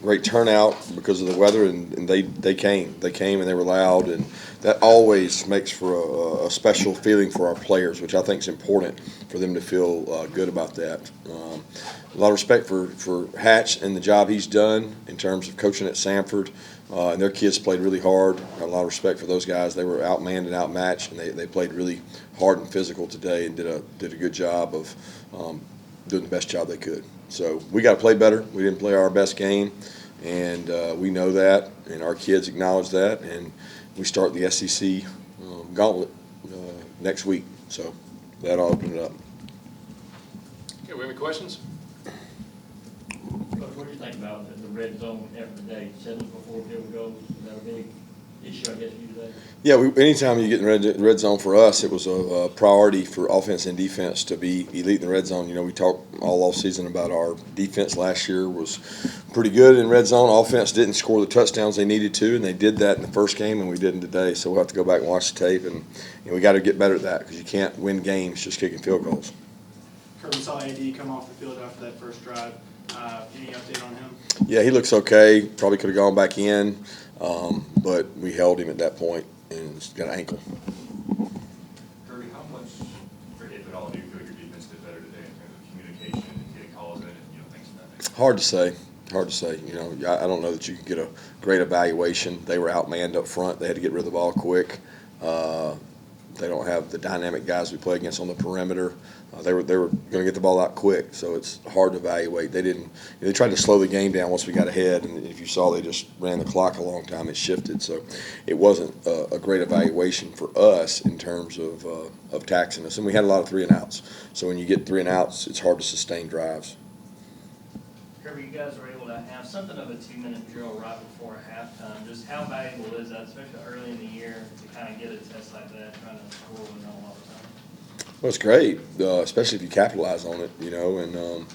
great turnout because of the weather, and they came and they were loud, and that always makes for a special feeling for our players, which I think is important for them to feel good about that. A lot of respect for Hatch and the job he's done in terms of coaching at Sanford, and their kids played really hard. A lot of respect for those guys. They were outmanned and outmatched, and they played really hard and physical today, and did a good job of doing the best job they could. So we got to play better. We didn't play our best game, and we know that, and our kids acknowledge that, and we start the SEC gauntlet next week. So that'll open it up. Okay, we have any questions? What do you think about the red zone every day? 7 before field goals, is that a big issue, I guess, for you today? Yeah, anytime you get in the red zone for us, it was a priority for offense and defense to be elite in the red zone. You know, we talked all offseason about our defense last year was pretty good in red zone. Offense didn't score the touchdowns they needed to, and they did that in the first game, and we didn't today. So we'll have to go back and watch the tape, and we got to get better at that because you can't win games just kicking field goals. Kirby saw AD come off the field after that first drive. Any update on him? Yeah, he looks okay. Probably could have gone back in, but we held him at that point, and he's got an ankle. Kirby, how much, or if at all, do you feel your defense did better today in terms of communication and getting calls in and things of that nature? Hard to say. Hard to say. I don't know that you could get a great evaluation. They were outmanned up front. They had to get rid of the ball quick. They don't have the dynamic guys we play against on the perimeter. They were going to get the ball out quick, so it's hard to evaluate. They didn't. They tried to slow the game down once we got ahead, and if you saw, they just ran the clock a long time. It shifted, so it wasn't a great evaluation for us in terms of taxing us. And we had a lot of 3-and-outs. So when you get 3-and-outs, it's hard to sustain drives. Kirby, you guys were able to have something of a 2-minute drill right before halftime. Just how valuable is that, especially early in the year, to kind of get a test like that, trying to score with not a lot of time? Well, it's great, especially if you capitalize on it, and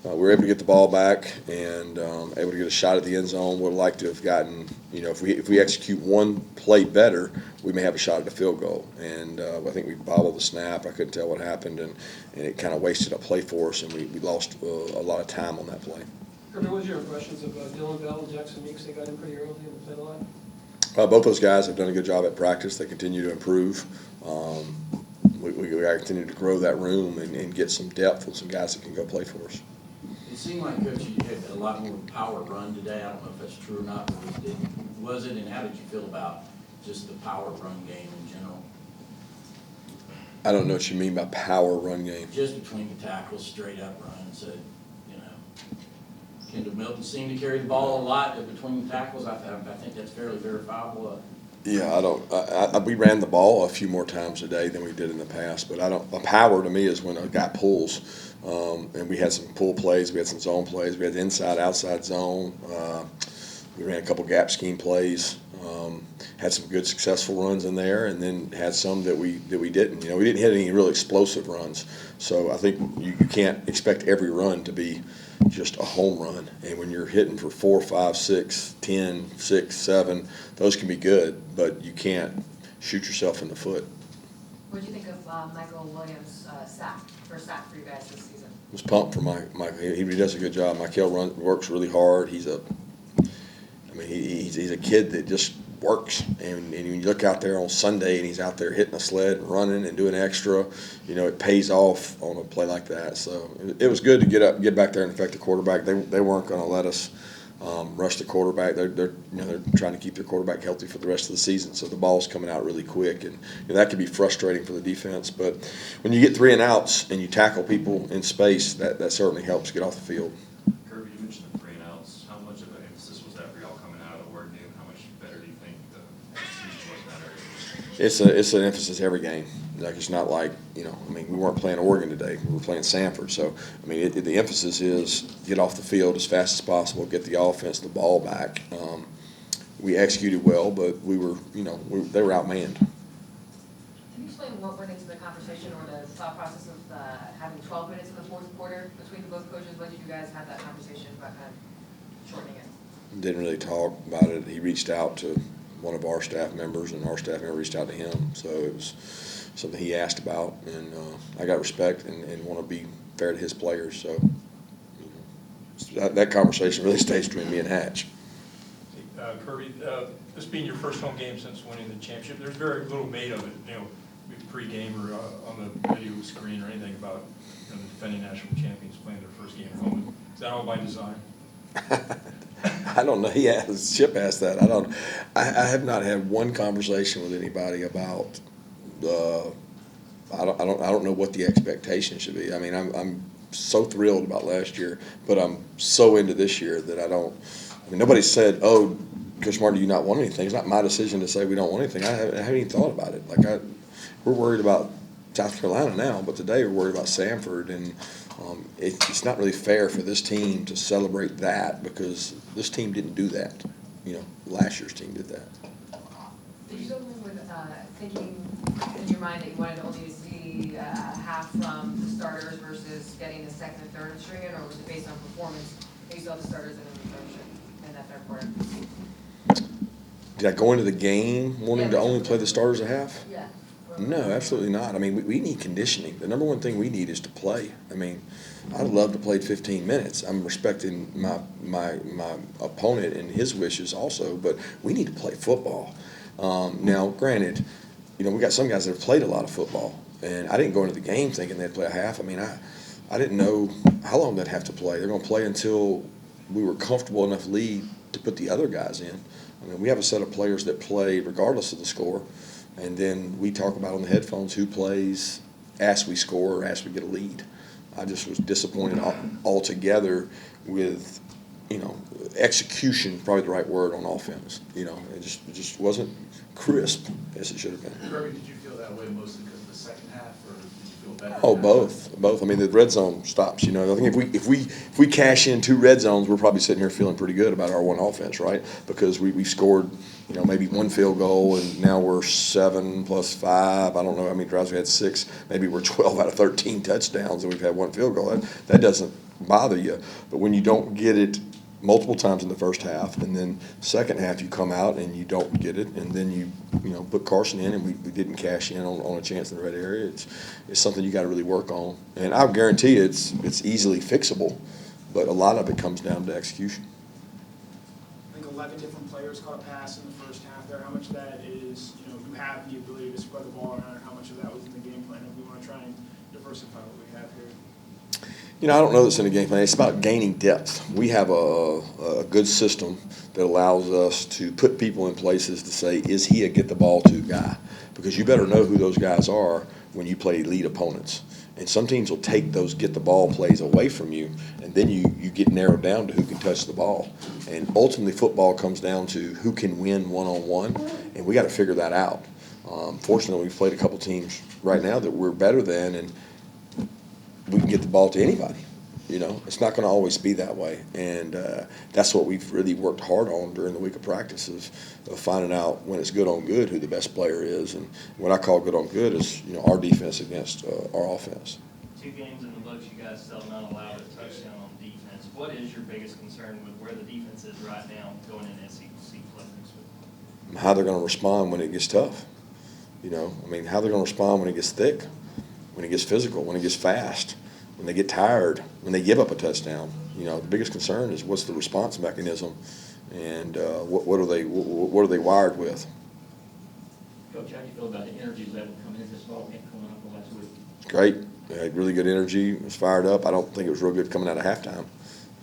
we were able to get the ball back and able to get a shot at the end zone. Would like to have gotten, if we execute one play better, we may have a shot at a field goal. And I think we bobbled the snap. I couldn't tell what happened, and it kind of wasted a play for us, and we lost a lot of time on that play. Kirby, what was your impressions of Dylan Bell and Jackson Meeks? They got in pretty early in the play line. Both those guys have done a good job at practice. They continue to improve. We got to continue to grow that room and get some depth with some guys that can go play for us. It seemed like, Coach, you had a lot more power run today. I don't know if that's true or not, but was it, and how did you feel about just the power run game in general? I don't know what you mean by power run game. Just between the tackles, straight up run. So, Kendall Milton seemed to carry the ball a lot between the tackles. I think that's fairly verifiable. Yeah, we ran the ball a few more times a day than we did in the past, but a power to me is when a guy pulls, and we had some pull plays, we had some zone plays, we had the inside, outside zone, we ran a couple gap scheme plays, had some good successful runs in there, and then had some that we didn't. We didn't hit any real explosive runs, so I think you can't expect every run to be just a home run. And when you're hitting for 4, 5, 6, 10, 6, 7, those can be good, but you can't shoot yourself in the foot. What do you think of Michael Williams' first sack for you guys this season? I was pumped for Mike. He does a good job. Michael works really hard. He's a kid that just works. And when you look out there on Sunday and he's out there hitting a sled and running and doing extra, it pays off on a play like that. So it was good to get back there and affect the quarterback. They weren't going to let us rush the quarterback. They're trying to keep their quarterback healthy for the rest of the season. So the ball's coming out really quick, and that can be frustrating for the defense. But when you get 3-and-outs and you tackle people in space, that certainly helps get off the field. Kirby, you mentioned the 3-and-outs. How much of an emphasis was that for y'all coming out of Oregon? How much better do you think the execution was in that area? It's an emphasis every game. It's not like, we weren't playing Oregon today. We were playing Sanford. So, the emphasis is get off the field as fast as possible, get the offense the ball back. We executed well, but they were outmanned. Can you explain what went into the conversation or the thought process of having 12 minutes in the fourth quarter between the both coaches? When did you guys have that conversation about kind of shortening it? Didn't really talk about it. He reached out to one of our staff members, and our staff member reached out to him. So it was something he asked about, and I got respect and want to be fair to his players. So that conversation really stays between me and Hatch. Kirby, this being your first home game since winning the championship, there's very little made of it, pre-game or on the video screen or anything about the defending national champions playing their first game at home. Is that all by design? I don't know. Chip asked that. I have not had one conversation with anybody about. I don't know what the expectation should be. I mean, I'm so thrilled about last year, but I'm so into this year that I mean, nobody said, "Oh, Coach Martin, do you not want anything?" It's not my decision to say we don't want anything. I haven't even thought about it. We're worried about South Carolina now, but today we're worried about Samford, and it's not really fair for this team to celebrate that because this team didn't do that. Last year's team did that. Did you go in with thinking in your mind that you wanted only to see half from the starters versus getting a second and third string in, or was it based on performance that you saw the starters in the rotation in that third quarter? Did I go into the game wanting to only play the starters a half? Yeah. No, absolutely not. I mean, we need conditioning. The number one thing we need is to play. I mean, I'd love to play 15 minutes. I'm respecting my opponent and his wishes also, but we need to play football. Now, granted, we got some guys that have played a lot of football, and I didn't go into the game thinking they'd play a half. I mean, I didn't know how long they'd have to play. They're going to play until we were comfortable enough lead to put the other guys in. I mean, we have a set of players that play regardless of the score. And then we talk about on the headphones who plays as we score or as we get a lead. I just was disappointed altogether with, execution, probably the right word on offense. It just wasn't crisp as it should have been. Kirby, did you feel that way mostly because of the second half, or did you feel better? Oh, both. I mean, the red zone stops. I think if we cash in 2 red zones, we're probably sitting here feeling pretty good about our one offense, right? Because we scored, maybe 1 field goal, and now we're 7 plus 5. I don't know how many drives we had, 6. Maybe we're 12 out of 13 touchdowns, and we've had 1 field goal. That doesn't bother you. But when you don't get it multiple times in the first half, and then second half you come out and you don't get it, and then you put Carson in, and we didn't cash in on a chance in the red area. It's something you got to really work on, and I guarantee it's easily fixable, but a lot of it comes down to execution. I think 11 different players caught a pass in the first half there. How much of that is, you have the ability to spread the ball around, and how much of that was in the game plan if we want to try and diversify what we have here? I don't know this in the game plan. It's about gaining depth. We have a good system that allows us to put people in places to say, is he a get-the-ball-to guy? Because you better know who those guys are when you play elite opponents. And some teams will take those get-the-ball plays away from you, and then you get narrowed down to who can touch the ball. And ultimately, football comes down to who can win one-on-one, and we got to figure that out. Fortunately, we've played a couple teams right now that we're better than, and we can get the ball to anybody. It's not going to always be that way, and that's what we've really worked hard on during the week of practice of finding out when it's good on good who the best player is, and what I call good on good is our defense against our offense. 2 games in the books, you guys still not allowed a touchdown on defense. What is your biggest concern with where the defense is right now going into SEC play next week? How they're going to respond when it gets tough. How they're going to respond when it gets thick, when it gets physical, when it gets fast, when they get tired, when they give up a touchdown. The biggest concern is what's the response mechanism, and what are they wired with. Coach, how do you feel about the energy level coming into this ball game coming up the last week? Great. They had really good energy. It was fired up. I don't think it was real good coming out of halftime,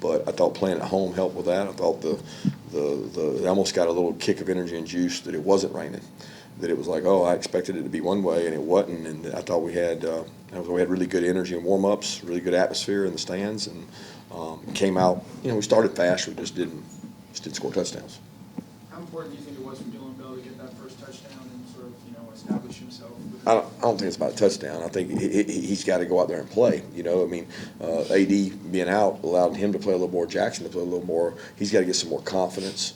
but I thought playing at home helped with that. I thought they almost got a little kick of energy and juice that it wasn't raining. That it was like, I expected it to be one way, and it wasn't. And I thought we had really good energy and warm-ups, really good atmosphere in the stands, and came out. We started fast. We just didn't score touchdowns. How important do you think it was for Dylan Bell to get that first touchdown and sort of, establish himself? I don't think it's about a touchdown. I think he's got to go out there and play. AD being out allowed him to play a little more, Jackson to play a little more. He's got to get some more confidence.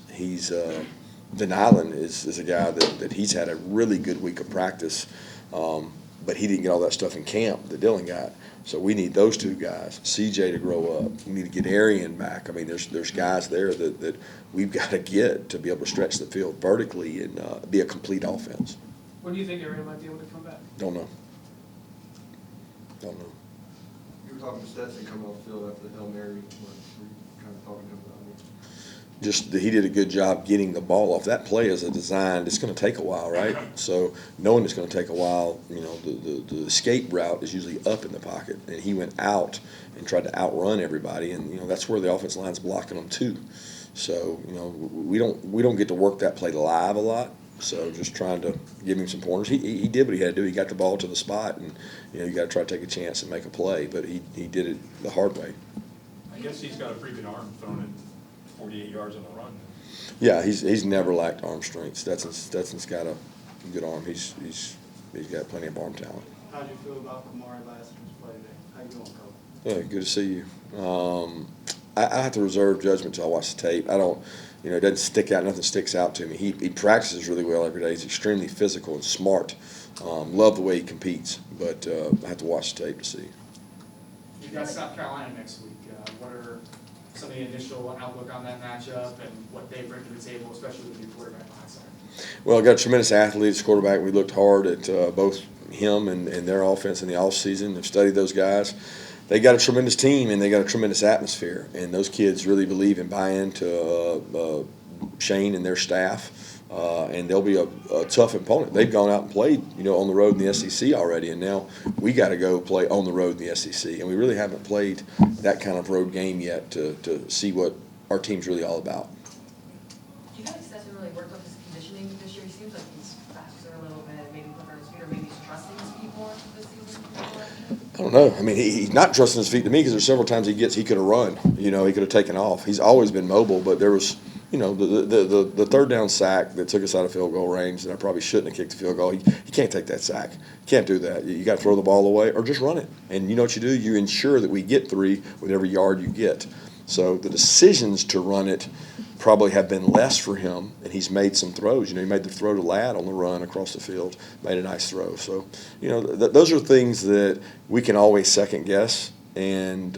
Then Island is a guy that he's had a really good week of practice, but he didn't get all that stuff in camp that Dylan got. So we need those 2 guys, CJ to grow up. We need to get Arian back. There's guys there that we've got to get to be able to stretch the field vertically and be a complete offense. When do you think Arian might be able to come back? Don't know. You were talking to Stetson coming off the field after the Hail Mary. talking to him about it. Just that he did a good job getting the ball off. That play is a designed, it's going to take a while, right? So knowing it's going to take a while, you know, the escape route is usually up in the pocket, and he went out and tried to outrun everybody, and you know that's where the offensive line's blocking them too. So you know we don't get to work that play live a lot. So just trying to give him some pointers. He did what he had to do. He got the ball to the spot, and you know you got to try to take a chance and make a play. But he did it the hard way. I guess he's got a pretty good arm throwing it 48 yards on the run. Yeah, he's never lacked arm strength. Stetson's got a good arm. He's got plenty of arm talent. How do you feel about Kamari last year's play today? How you doing, Coach? Yeah, good to see you. I have to reserve judgment till I watch the tape. I don't, you know, it doesn't stick out. Nothing sticks out to me. He practices really well every day. He's extremely physical and smart. Love the way he competes, but I have to watch the tape to see. You got South Carolina next week. What are some of the initial outlook on that matchup and what they bring to the table, especially with your quarterback mindset? Well, got tremendous athletes, quarterback. We looked hard at both him and their offense in the offseason. They've studied those guys. They got a tremendous team, and they got a tremendous atmosphere. And those kids really believe and buy into Shane and their staff. And they'll be a tough opponent. They've gone out and played, you know, on the road in the SEC already, and now we got to go play on the road in the SEC. And we really haven't played that kind of road game yet to see what our team's really all about. Do you feel like Stetson really worked on his conditioning this year? He seems like he's faster a little bit, maybe quicker on his feet, or maybe he's trusting his feet more this season? I don't know. I mean, he's not trusting his feet to me because there's several times he could have run. You know, he could have taken off. He's always been mobile, but there was, you know, the third down sack that took us out of field goal range, and I probably shouldn't have kicked the field goal. He can't take that sack. You can't do that. You got to throw the ball away or just run it. And you know what you do? You ensure that we get 3 with every yard you get. So the decisions to run it probably have been less for him, and he's made some throws. You know, he made the throw to Ladd on the run across the field, made a nice throw. So, you know, those are things that we can always second guess, and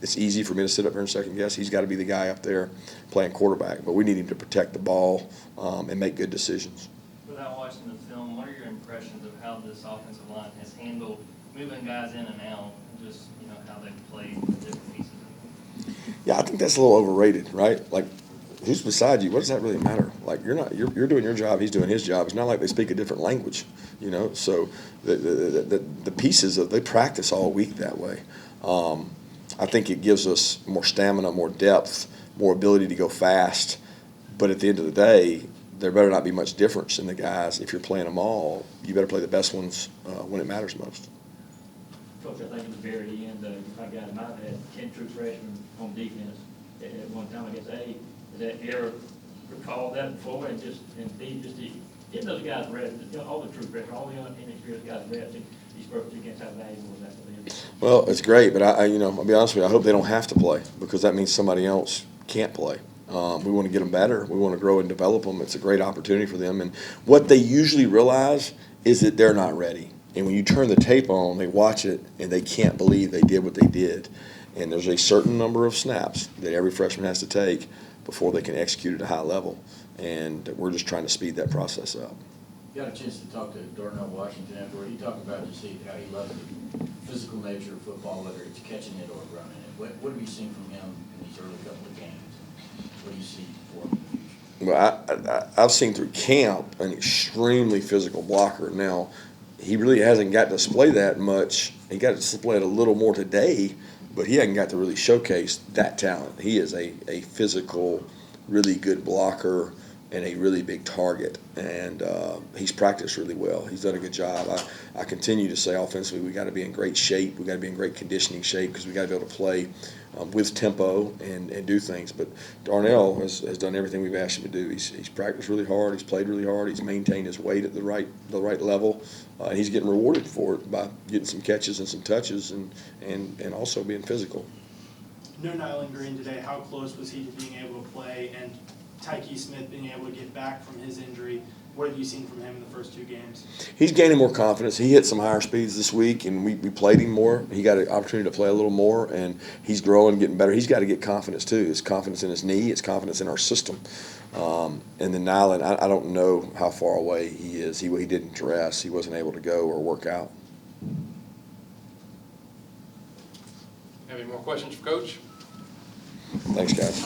it's easy for me to sit up here and second guess. He's got to be the guy up there playing quarterback, but we need him to protect the ball and make good decisions. Without watching the film, what are your impressions of how this offensive line has handled moving guys in and out, and just, you know, how they've played the different pieces of it? Yeah, I think that's a little overrated, right? Like, who's beside you? What does that really matter? Like, you're doing your job, he's doing his job. It's not like they speak a different language, you know. So the pieces they practice all week that way. I think it gives us more stamina, more depth, more ability to go fast. But at the end of the day, there better not be much difference in the guys. If you're playing them all, you better play the best ones when it matters most. Coach, I think at the very end, I got in my head, 10 true freshmen on defense at one time against A. Have you ever recalled that before, and B, just to give those guys reps, you know, all the true freshmen, all the inexperienced guys reps, and these first 2 games, how valuable was that for them? Well, it's great, but I you know, I'll be honest with you, I hope they don't have to play, because that means somebody else can't play. We want to get them better. We want to grow and develop them. It's a great opportunity for them. And what they usually realize is that they're not ready. And when you turn the tape on, they watch it, and they can't believe they did what they did. And there's a certain number of snaps that every freshman has to take before they can execute at a high level. And we're just trying to speed that process up. You got a chance to talk to Darnell Washington afterward. He talked about just how he loved the physical nature of football, whether it's catching it or running it. What have you seen from him in these early couple of games? What do you see for him in the future? Well, I've seen through camp an extremely physical blocker. Now, he really hasn't got to display that much. He got to display it a little more today, but he hasn't got to really showcase that talent. He is a physical, really good blocker and a really big target, and he's practiced really well. He's done a good job. I continue to say offensively we got to be in great shape. We got to be in great conditioning shape because we got to be able to play with tempo and do things. But Darnell has done everything we've asked him to do. He's practiced really hard. He's played really hard. He's maintained his weight at the right level, and he's getting rewarded for it by getting some catches and some touches and also being physical. No Nyland Green today. How close was he to being able to play, and Tyke Smith being able to get back from his injury? What have you seen from him in the first 2 games? He's gaining more confidence. He hit some higher speeds this week, and we played him more. He got an opportunity to play a little more, and he's growing, getting better. He's got to get confidence, too. His confidence in his knee, his confidence in our system. And then Nyland, I don't know how far away he is. He didn't dress. He wasn't able to go or work out. Have any more questions for Coach? Thanks, guys.